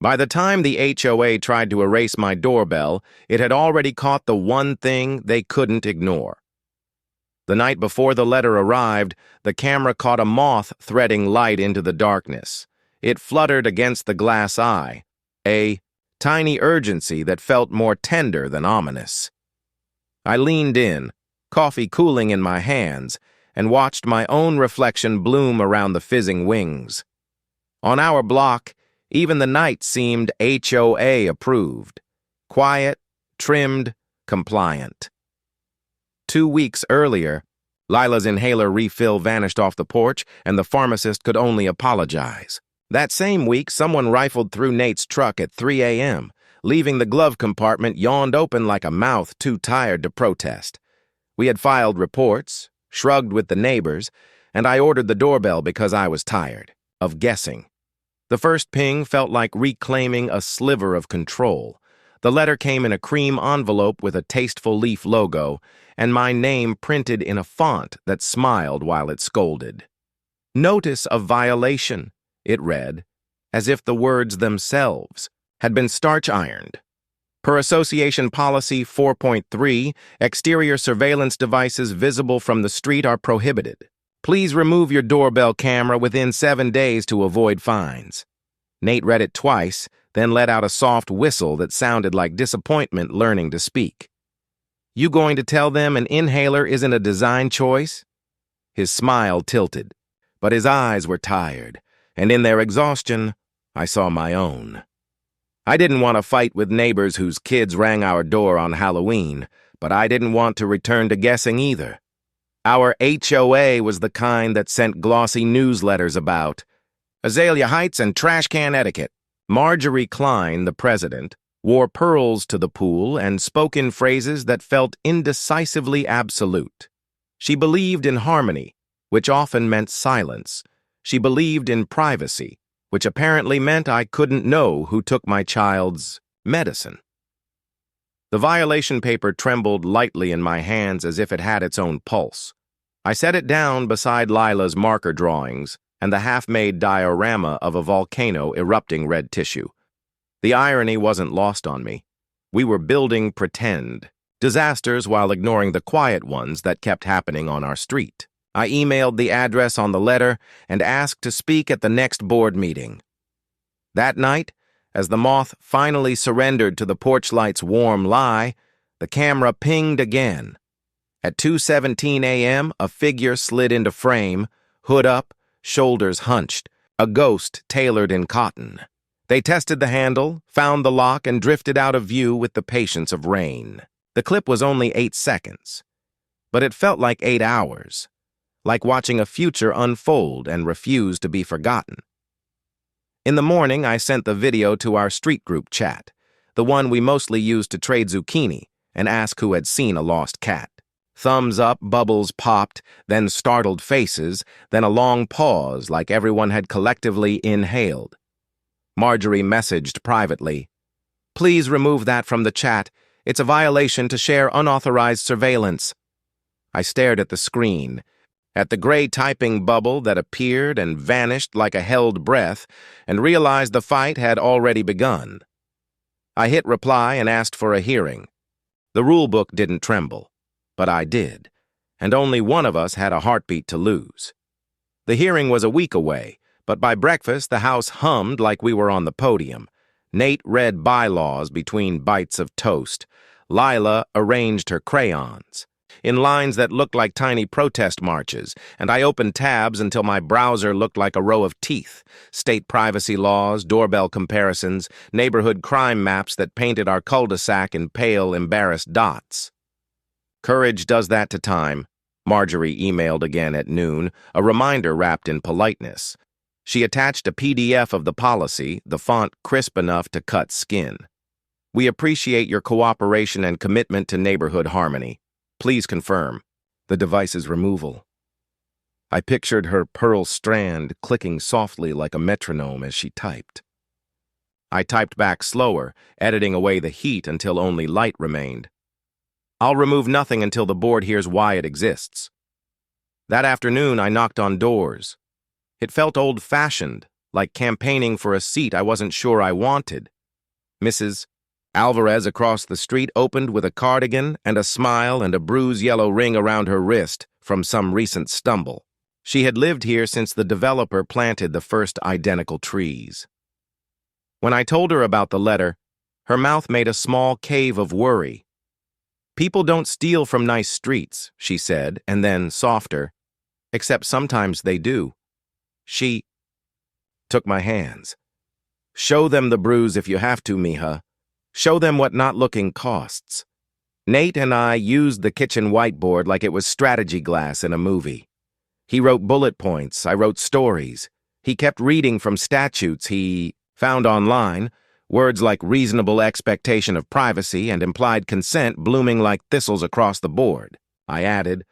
By the time the HOA tried to erase my doorbell, it had already caught the one thing they couldn't ignore. The night before the letter arrived, the camera caught a moth threading light into the darkness. It fluttered against the glass eye, a tiny urgency that felt more tender than ominous. I leaned in, coffee cooling in my hands, and watched my own reflection bloom around the fizzing wings. On our block, even the night seemed HOA approved. Quiet, trimmed, compliant. 2 weeks earlier, Lila's inhaler refill vanished off the porch, and the pharmacist could only apologize. That same week, someone rifled through Nate's truck at 3 a.m., leaving the glove compartment yawned open like a mouth too tired to protest. We had filed reports, shrugged with the neighbors, and I ordered the doorbell because I was tired of guessing. The first ping felt like reclaiming a sliver of control. The letter came in a cream envelope with a tasteful leaf logo, and my name printed in a font that smiled while it scolded. Notice of violation, it read, as if the words themselves had been starch-ironed. Per Association Policy 4.3, exterior surveillance devices visible from the street are prohibited. Please remove your doorbell camera within 7 days to avoid fines. Nate read it twice, then let out a soft whistle that sounded like disappointment learning to speak. You going to tell them an inhaler isn't a design choice? His smile tilted, but his eyes were tired, and in their exhaustion, I saw my own. I didn't want to fight with neighbors whose kids rang our door on Halloween, but I didn't want to return to guessing either. Our HOA was the kind that sent glossy newsletters about Azalea Heights and trash can etiquette. Marjorie Klein, the president, wore pearls to the pool and spoke in phrases that felt indecisively absolute. She believed in harmony, which often meant silence. She believed in privacy, which apparently meant I couldn't know who took my child's medicine. The violation paper trembled lightly in my hands as if it had its own pulse. I set it down beside Lila's marker drawings and the half-made diorama of a volcano erupting red tissue. The irony wasn't lost on me. We were building pretend disasters while ignoring the quiet ones that kept happening on our street. I emailed the address on the letter and asked to speak at the next board meeting. That night, as the moth finally surrendered to the porch light's warm lie, the camera pinged again. At 2:17 a.m., a figure slid into frame, hood up, shoulders hunched, a ghost tailored in cotton. They tested the handle, found the lock, and drifted out of view with the patience of rain. The clip was only 8 seconds, but it felt like 8 hours, like watching a future unfold and refuse to be forgotten. In the morning, I sent the video to our street group chat, the one we mostly used to trade zucchini, and ask who had seen a lost cat. Thumbs up, bubbles popped, then startled faces, then a long pause like everyone had collectively inhaled. Marjorie messaged privately, "Please remove that from the chat. It's a violation to share unauthorized surveillance." I stared at the screen, at the gray typing bubble that appeared and vanished like a held breath, and realized the fight had already begun. I hit reply and asked for a hearing. The rulebook didn't tremble, but I did, and only one of us had a heartbeat to lose. The hearing was a week away, but by breakfast the house hummed like we were on the podium. Nate read bylaws between bites of toast. Lila arranged her crayons in lines that looked like tiny protest marches, and I opened tabs until my browser looked like a row of teeth. State privacy laws, doorbell comparisons, neighborhood crime maps that painted our cul-de-sac in pale, embarrassed dots. Courage does that to time, Marjorie emailed again at noon, a reminder wrapped in politeness. She attached a PDF of the policy, the font crisp enough to cut skin. We appreciate your cooperation and commitment to neighborhood harmony. Please confirm the device's removal. I pictured her pearl strand clicking softly like a metronome as she typed. I typed back slower, editing away the heat until only light remained. I'll remove nothing until the board hears why it exists. That afternoon, I knocked on doors. It felt old-fashioned, like campaigning for a seat I wasn't sure I wanted. Mrs. Alvarez across the street opened with a cardigan and a smile and a bruised yellow ring around her wrist from some recent stumble. She had lived here since the developer planted the first identical trees. When I told her about the letter, her mouth made a small cave of worry. "People don't steal from nice streets," she said, and then, softer, "except sometimes they do." She took my hands. "Show them the bruise if you have to, mija. Show them what not looking costs." Nate and I used the kitchen whiteboard like it was strategy glass in a movie. He wrote bullet points, I wrote stories. He kept reading from statutes he found online, words like reasonable expectation of privacy and implied consent blooming like thistles across the board. I added,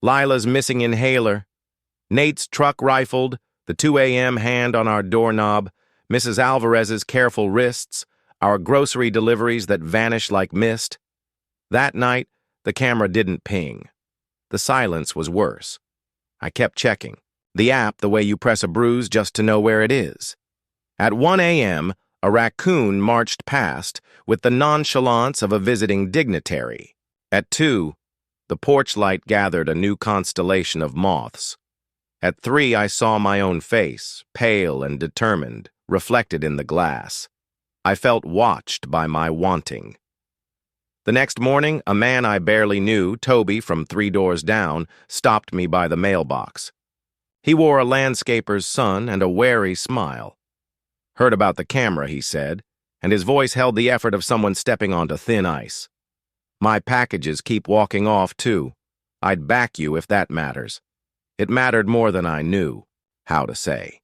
Lila's missing inhaler, Nate's truck rifled, the 2 a.m. hand on our doorknob, Mrs. Alvarez's careful wrists, our grocery deliveries that vanish like mist. That night, the camera didn't ping. The silence was worse. I kept checking. The app, the way you press a bruise just to know where it is. At 1 a.m., a raccoon marched past with the nonchalance of a visiting dignitary. At 2, the porch light gathered a new constellation of moths. At 3, I saw my own face, pale and determined, reflected in the glass. I felt watched by my wanting. The next morning, a man I barely knew, Toby from 3 doors down, stopped me by the mailbox. He wore a landscaper's son and a wary smile. "Heard about the camera," he said, and his voice held the effort of someone stepping onto thin ice. "My packages keep walking off, too. I'd back you if that matters." It mattered more than I knew how to say.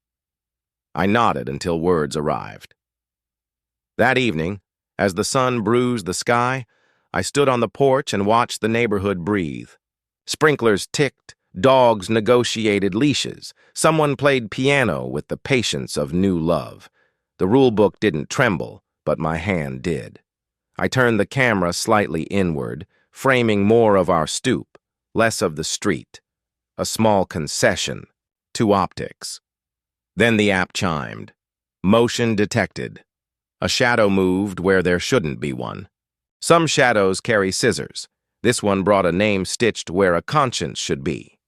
I nodded until words arrived. That evening, as the sun bruised the sky, I stood on the porch and watched the neighborhood breathe. Sprinklers ticked, dogs negotiated leashes, someone played piano with the patience of new love. The rule book didn't tremble, but my hand did. I turned the camera slightly inward, framing more of our stoop, less of the street. A small concession, to optics. Then the app chimed. Motion detected. A shadow moved where there shouldn't be one. Some shadows carry scissors. This one brought a name stitched where a conscience should be.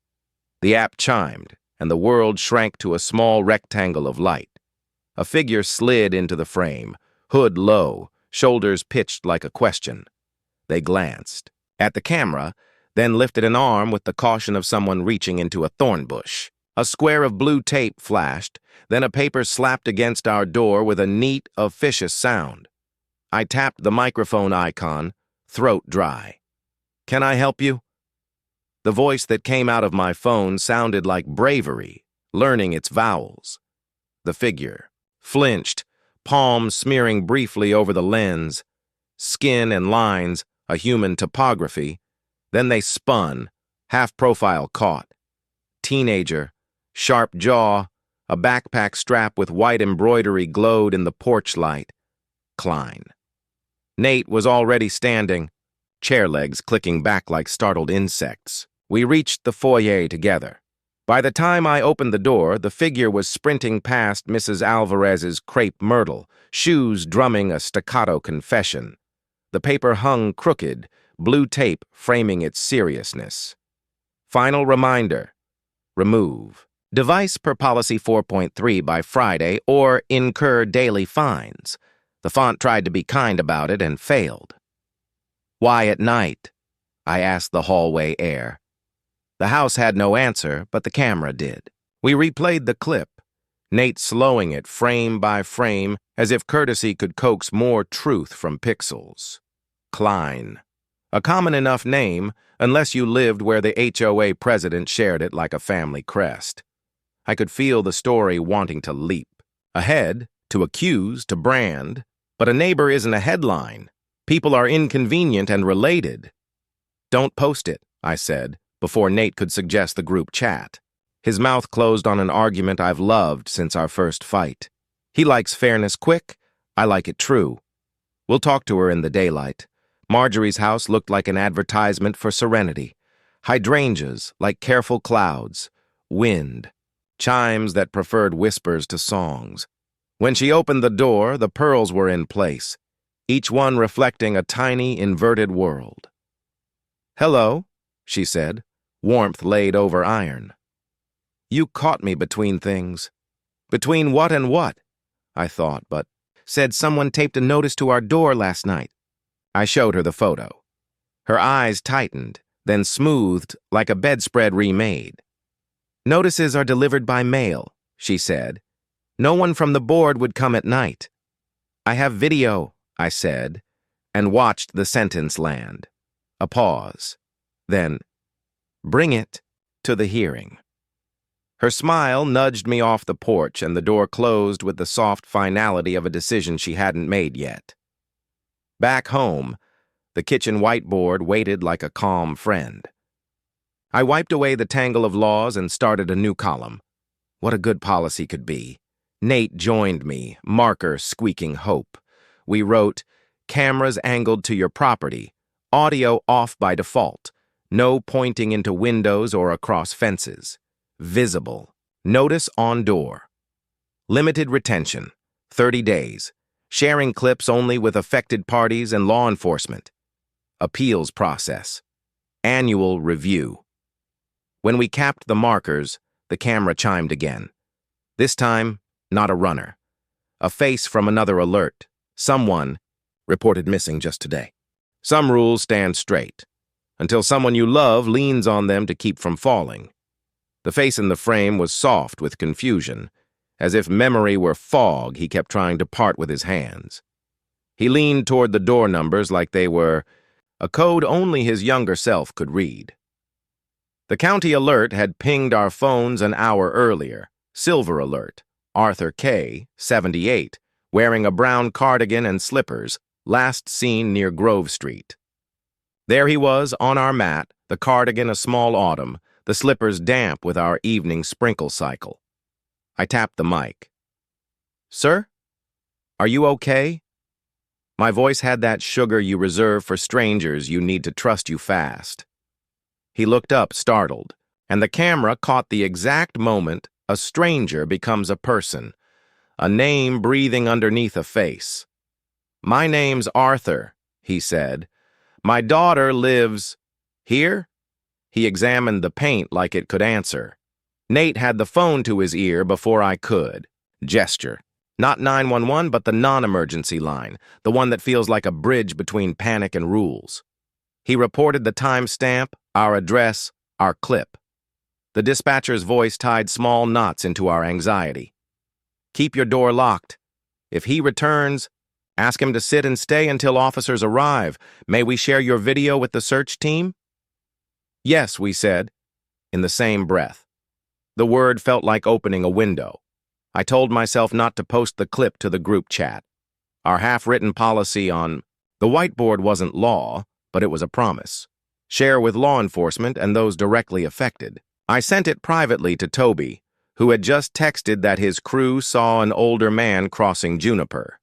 The app chimed, and the world shrank to a small rectangle of light. A figure slid into the frame, hood low, shoulders pitched like a question. They glanced at the camera, then lifted an arm with the caution of someone reaching into a thorn bush. A square of blue tape flashed, then a paper slapped against our door with a neat, officious sound. I tapped the microphone icon, throat dry. "Can I help you?" The voice that came out of my phone sounded like bravery, learning its vowels. The figure flinched, palm smearing briefly over the lens, skin and lines, a human topography. Then they spun, half-profile caught. Teenager, sharp jaw, a backpack strap with white embroidery glowed in the porch light. Klein. Nate was already standing, chair legs clicking back like startled insects. We reached the foyer together. By the time I opened the door, the figure was sprinting past Mrs. Alvarez's crepe myrtle, shoes drumming a staccato confession. The paper hung crooked, blue tape framing its seriousness. Final reminder. Remove. Device per policy 4.3 by Friday or incur daily fines. The font tried to be kind about it and failed. "Why at night?" I asked the hallway air. The house had no answer, but the camera did. We replayed the clip, Nate slowing it frame by frame as if courtesy could coax more truth from pixels. Klein. A common enough name, unless you lived where the HOA president shared it like a family crest. I could feel the story wanting to leap. Ahead, to accuse, to brand. But a neighbor isn't a headline. People are inconvenient and related. "Don't post it," I said, before Nate could suggest the group chat. His mouth closed on an argument I've loved since our first fight. He likes fairness quick, I like it true. We'll talk to her in the daylight. Marjorie's house looked like an advertisement for serenity. Hydrangeas like careful clouds. Wind. chimes that preferred whispers to songs. When she opened the door, the pearls were in place, each one reflecting a tiny, inverted world. "Hello," she said, warmth laid over iron. "You caught me between things." "Between what and what?" I thought, but said someone taped a notice to our door last night. I showed her the photo. Her eyes tightened, then smoothed like a bedspread remade. "Notices are delivered by mail," she said. "No one from the board would come at night." "I have video," I said, and watched the sentence land. A pause. Then, "Bring it to the hearing." Her smile nudged me off the porch, and the door closed with the soft finality of a decision she hadn't made yet. Back home, the kitchen whiteboard waited like a calm friend. I wiped away the tangle of laws and started a new column. What a good policy could be. Nate joined me, marker squeaking hope. We wrote, "Cameras angled to your property. Audio off by default. No pointing into windows or across fences. Visible. Notice on door. Limited retention. 30 days. Sharing clips only with affected parties and law enforcement. Appeals process. Annual review." When we capped the markers, the camera chimed again. This time, not a runner. A face from another alert. Someone reported missing just today. Some rules stand straight, until someone you love leans on them to keep from falling. The face in the frame was soft with confusion. As if memory were fog, he kept trying to part with his hands. He leaned toward the door numbers like they were a code only his younger self could read. The county alert had pinged our phones an hour earlier. Silver alert. Arthur K., 78, wearing a brown cardigan and slippers, last seen near Grove Street. There he was on our mat, the cardigan a small autumn, the slippers damp with our evening sprinkle cycle. I tapped the mic. "Sir? Are you okay?" My voice had that sugar you reserve for strangers you need to trust you fast. He looked up, startled, and the camera caught the exact moment a stranger becomes a person, a name breathing underneath a face. "My name's Arthur," he said. "My daughter lives here?" He examined the paint like it could answer. Nate had the phone to his ear before I could. Gesture. Not 911, but the non-emergency line, the one that feels like a bridge between panic and rules. He reported the timestamp, our address, our clip. The dispatcher's voice tied small knots into our anxiety. "Keep your door locked. If he returns, ask him to sit and stay until officers arrive. May we share your video with the search team?" "Yes," we said, in the same breath. The word felt like opening a window. I told myself not to post the clip to the group chat. Our half-written policy on the whiteboard wasn't law, but it was a promise. Share with law enforcement and those directly affected. I sent it privately to Toby, who had just texted that his crew saw an older man crossing Juniper.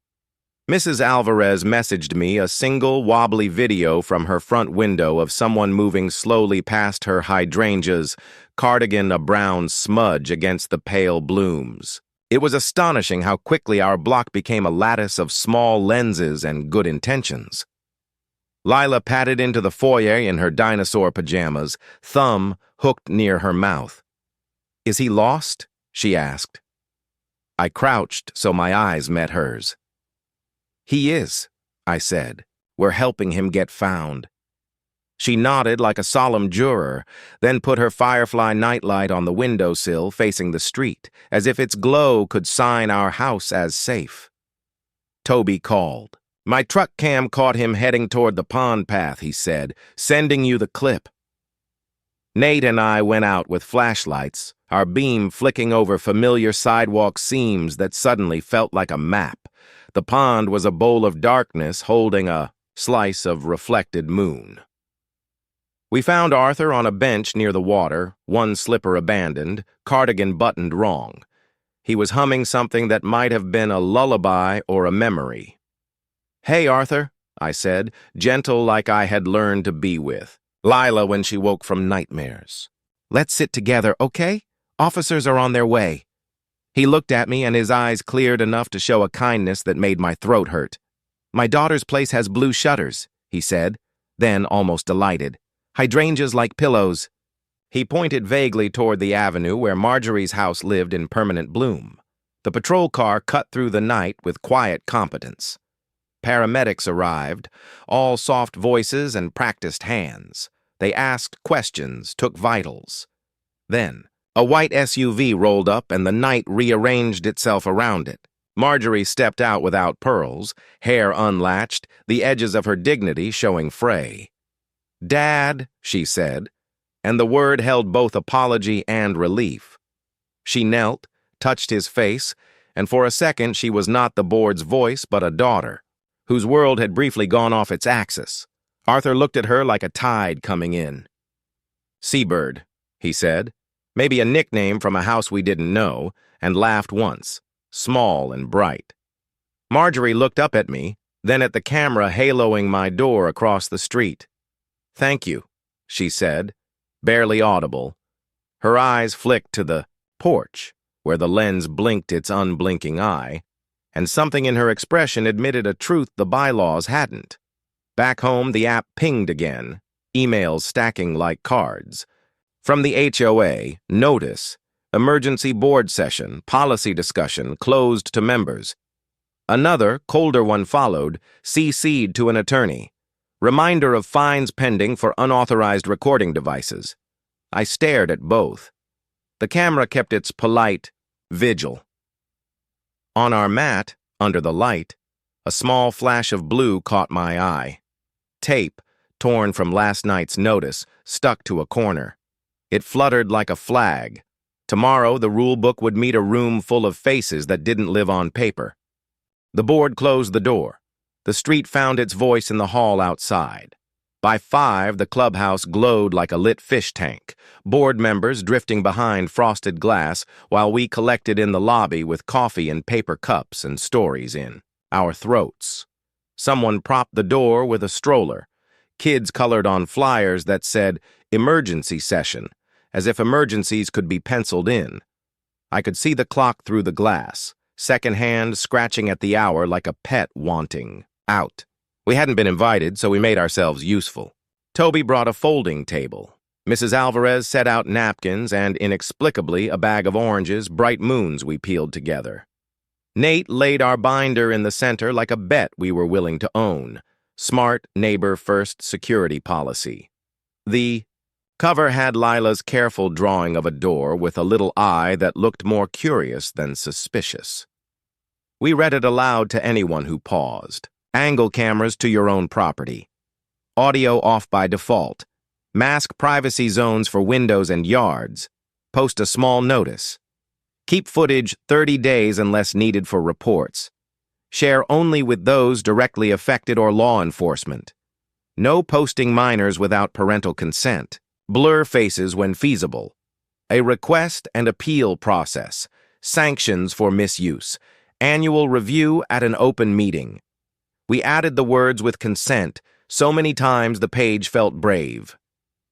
Mrs. Alvarez messaged me a single wobbly video from her front window of someone moving slowly past her hydrangeas, cardigan a brown smudge against the pale blooms. It was astonishing how quickly our block became a lattice of small lenses and good intentions. Lila padded into the foyer in her dinosaur pajamas, thumb hooked near her mouth. "Is he lost?" she asked. I crouched so my eyes met hers. "He is," I said. "We're helping him get found." She nodded like a solemn juror, then put her Firefly nightlight on the windowsill facing the street, as if its glow could sign our house as safe. Toby called. "My truck cam caught him heading toward the pond path," he said, "sending you the clip." Nate and I went out with flashlights, our beam flicking over familiar sidewalk seams that suddenly felt like a map. The pond was a bowl of darkness holding a slice of reflected moon. We found Arthur on a bench near the water, one slipper abandoned, cardigan buttoned wrong. He was humming something that might have been a lullaby or a memory. "Hey, Arthur," I said, gentle like I had learned to be with Lila when she woke from nightmares. "Let's sit together, okay? Officers are on their way." He looked at me and his eyes cleared enough to show a kindness that made my throat hurt. "My daughter's place has blue shutters," he said, then almost delighted. "Hydrangeas like pillows." He pointed vaguely toward the avenue where Marjorie's house lived in permanent bloom. The patrol car cut through the night with quiet competence. Paramedics arrived, all soft voices and practiced hands. They asked questions, took vitals. Then, a white SUV rolled up and the night rearranged itself around it. Marjorie stepped out without pearls, hair unlatched, the edges of her dignity showing fray. "Dad," she said, and the word held both apology and relief. She knelt, touched his face, and for a second she was not the board's voice but a daughter, whose world had briefly gone off its axis. Arthur looked at her like a tide coming in. "Seabird," he said, maybe a nickname from a house we didn't know, and laughed once, small and bright. Marjorie looked up at me, then at the camera haloing my door across the street. "Thank you," she said, barely audible. Her eyes flicked to the porch, where the lens blinked its unblinking eye, and something in her expression admitted a truth the bylaws hadn't. Back home, the app pinged again, emails stacking like cards. From the HOA, notice, emergency board session, policy discussion, closed to members. Another, colder one followed, CC'd to an attorney. Reminder of fines pending for unauthorized recording devices. I stared at both. The camera kept its polite vigil. On our mat, under the light, a small flash of blue caught my eye. Tape, torn from last night's notice, stuck to a corner. It fluttered like a flag. Tomorrow, the rule book would meet a room full of faces that didn't live on paper. The board closed the door. The street found its voice in the hall outside. By 5, the clubhouse glowed like a lit fish tank, board members drifting behind frosted glass while we collected in the lobby with coffee in paper cups and stories in our throats. Someone propped the door with a stroller. Kids colored on flyers that said, "Emergency session," as if emergencies could be penciled in. I could see the clock through the glass, second hand scratching at the hour like a pet wanting out. We hadn't been invited, so we made ourselves useful. Toby brought a folding table. Mrs. Alvarez set out napkins and, inexplicably, a bag of oranges, bright moons we peeled together. Nate laid our binder in the center like a bet we were willing to own. Smart neighbor first security policy. The cover had Lila's careful drawing of a door with a little eye that looked more curious than suspicious. We read it aloud to anyone who paused. Angle cameras to your own property. Audio off by default. Mask privacy zones for windows and yards. Post a small notice. Keep footage 30 days unless needed for reports. Share only with those directly affected or law enforcement. No posting minors without parental consent. Blur faces when feasible. A request and appeal process. Sanctions for misuse. Annual review at an open meeting. We added the words "with consent" so many times the page felt brave.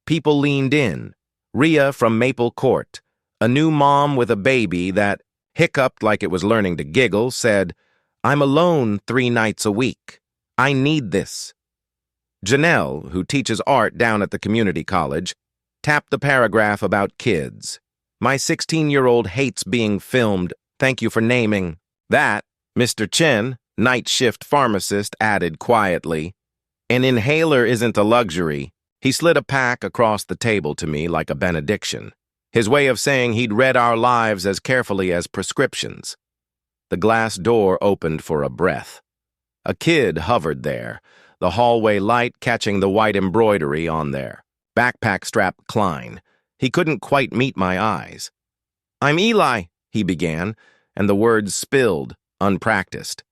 People leaned in. Rhea from Maple Court, a new mom with a baby that hiccuped like it was learning to giggle, said, "I'm alone 3 nights a week. I need this." Janelle, who teaches art down at the community college, tapped the paragraph about kids. "My 16-year-old hates being filmed. Thank you for naming that." Mr. Chen, night shift pharmacist, added quietly, "An inhaler isn't a luxury." He slid a pack across the table to me like a benediction, his way of saying he'd read our lives as carefully as prescriptions. The glass door opened for a breath. A kid hovered there, the hallway light catching the white embroidery on there. Backpack strap Klein. He couldn't quite meet my eyes. "I'm Eli," he began, and the words spilled, unpracticed.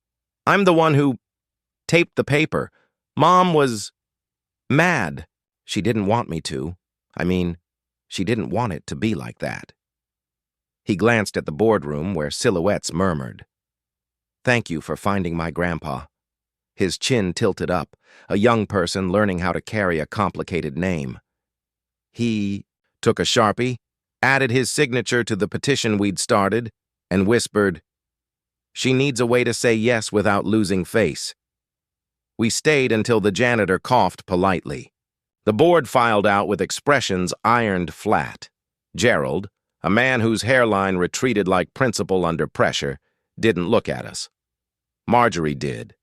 "I'm the one who taped the paper. Mom was mad. She didn't want me to. I mean, she didn't want it to be like that." He glanced at the boardroom where silhouettes murmured. "Thank you for finding my grandpa." His chin tilted up, a young person learning how to carry a complicated name. He took a Sharpie. added his signature to the petition we'd started, and whispered, "She needs a way to say yes without losing face." We stayed until the janitor coughed politely. The board filed out with expressions ironed flat. Gerald, a man whose hairline retreated like principal under pressure, didn't look at us. Marjorie did.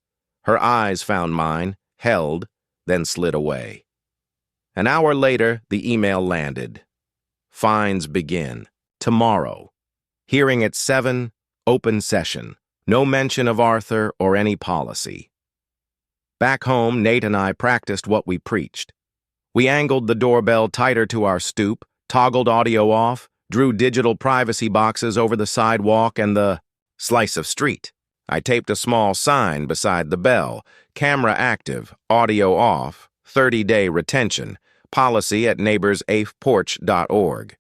Her eyes found mine, held, then slid away. An hour later, the email landed. Fines begin. Tomorrow. Hearing at 7, open session. No mention of Arthur or any policy. Back home, Nate and I practiced what we preached. We angled the doorbell tighter to our stoop, toggled audio off, drew digital privacy boxes over the sidewalk and the slice of street. I taped a small sign beside the bell, camera active, audio off, 30-day retention, policy at neighborsafeporch.org.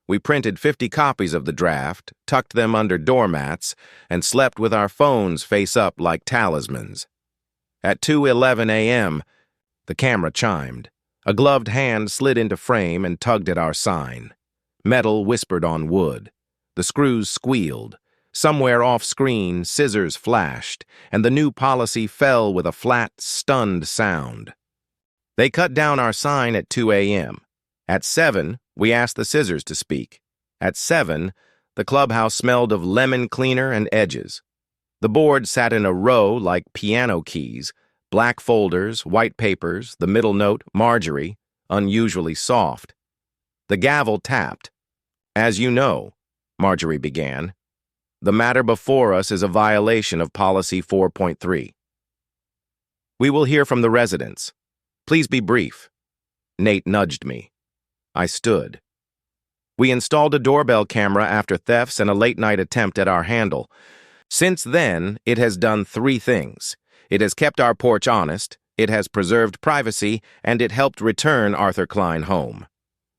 We printed 50 copies of the draft, tucked them under doormats, and slept with our phones face up like talismans. At 2:11 a.m., the camera chimed. A gloved hand slid into frame and tugged at our sign. Metal whispered on wood. The screws squealed. Somewhere off-screen, scissors flashed, and the new policy fell with a flat, stunned sound. They cut down our sign at 2 a.m. At 7, we asked the scissors to speak. At 7, the clubhouse smelled of lemon cleaner and edges. The board sat in a row like piano keys, black folders, white papers, the middle note, Marjorie, unusually soft. The gavel tapped. "As you know," Marjorie began, "the matter before us is a violation of Policy 4.3. We will hear from the residents. Please be brief." Nate nudged me. I stood. We installed a doorbell camera after thefts and a late-night attempt at our handle. Since then, it has done 3 things. It has kept our porch honest, it has preserved privacy, and it helped return Arthur Klein home.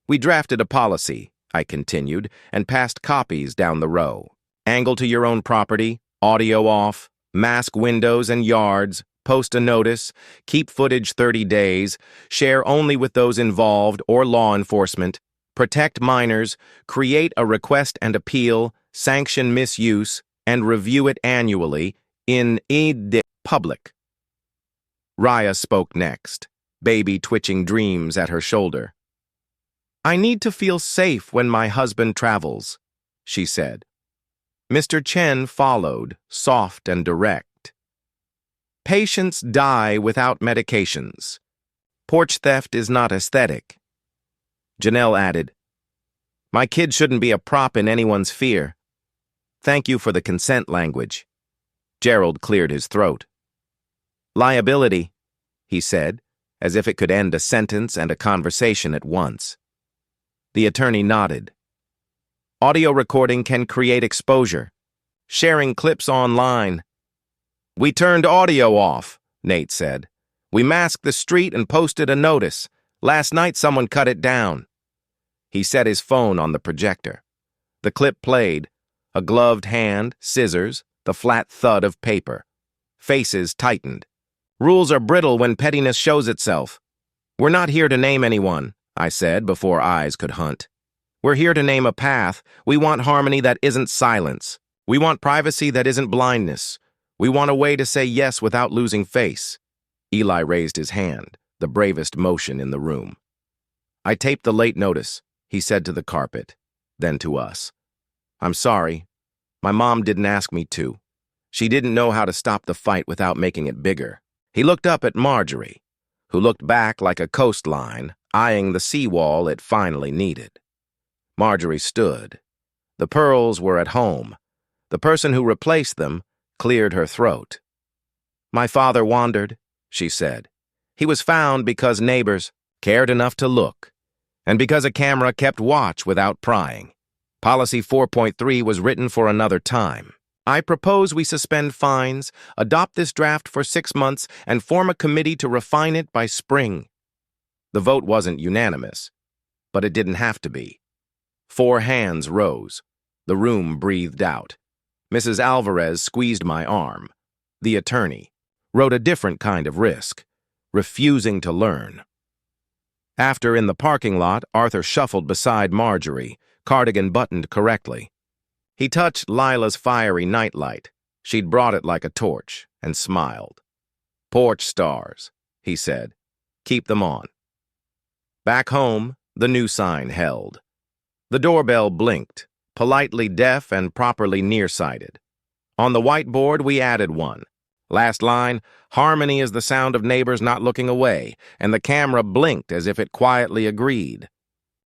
We drafted a policy, I continued, and passed copies down the row. Angle to your own property, audio off, mask windows and yards, post a notice, keep footage 30 days, share only with those involved or law enforcement, protect minors, create a request and appeal, sanction misuse, and review it annually in the public. Raya spoke next, baby twitching dreams at her shoulder. "I need to feel safe when my husband travels," she said. Mr. Chen followed, soft and direct. "Patients die without medications. Porch theft is not aesthetic." Janelle added, "My kid shouldn't be a prop in anyone's fear. Thank you for the consent language." Gerald cleared his throat. "Liability," he said, as if it could end a sentence and a conversation at once. The attorney nodded. "Audio recording can create exposure. Sharing clips online." "We turned audio off," Nate said. "We masked the street and posted a notice. Last night someone cut it down." He set his phone on the projector. The clip played. A gloved hand, scissors, the flat thud of paper. Faces tightened. "Rules are brittle when pettiness shows itself." "We're not here to name anyone," I said before eyes could hunt. "We're here to name a path. We want harmony that isn't silence. We want privacy that isn't blindness. We want a way to say yes without losing face." Eli raised his hand, the bravest motion in the room. "I taped the late notice," he said to the carpet, then to us. "I'm sorry. My mom didn't ask me to. She didn't know how to stop the fight without making it bigger." He looked up at Marjorie, who looked back like a coastline, eyeing the seawall it finally needed. Marjorie stood. The pearls were at home. The person who replaced them cleared her throat. "My father wandered," she said. "He was found because neighbors cared enough to look, and because a camera kept watch without prying. Policy 4.3 was written for another time. I propose we suspend fines, adopt this draft for 6 months, and form a committee to refine it by spring." The vote wasn't unanimous, but it didn't have to be. 4 hands rose. The room breathed out. Mrs. Alvarez squeezed my arm. The attorney wrote a different kind of risk, refusing to learn. After, in the parking lot, Arthur shuffled beside Marjorie, cardigan buttoned correctly. He touched Lila's fiery nightlight. She'd brought it like a torch, and smiled. "Porch stars," he said. "Keep them on." Back home, the new sign held. The doorbell blinked, politely deaf and properly nearsighted. On the whiteboard, we added one. Last line, "Harmony is the sound of neighbors not looking away," and the camera blinked as if it quietly agreed.